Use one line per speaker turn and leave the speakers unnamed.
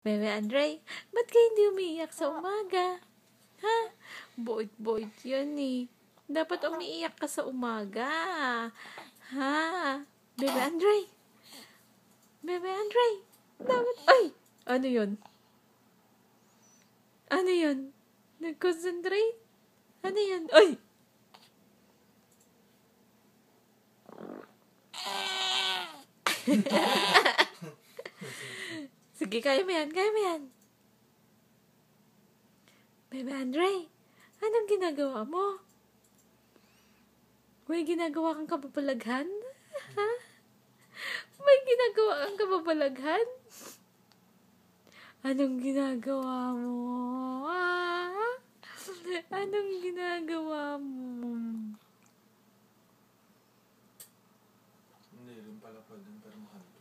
Bebe Andre, ba't ka hindi umiiyak sa umaga? Ha? Boyd yan eh. Dapat umiiyak ka sa umaga. Ha? Bebe Andre? Bebe Andre? Dapat... Ay! Ano yun? Ano yun? Nag-concentrate? Ano yun? Ay! Sige, kaya mo yan, kaya mo yan. Bebe Andre, anong ginagawa mo? May ginagawa kang kababalaghan? Ha? May ginagawa kang kababalaghan? Anong ginagawa mo? Ah? Anong ginagawa mo?
Hindi rin pala pwedeng permahan.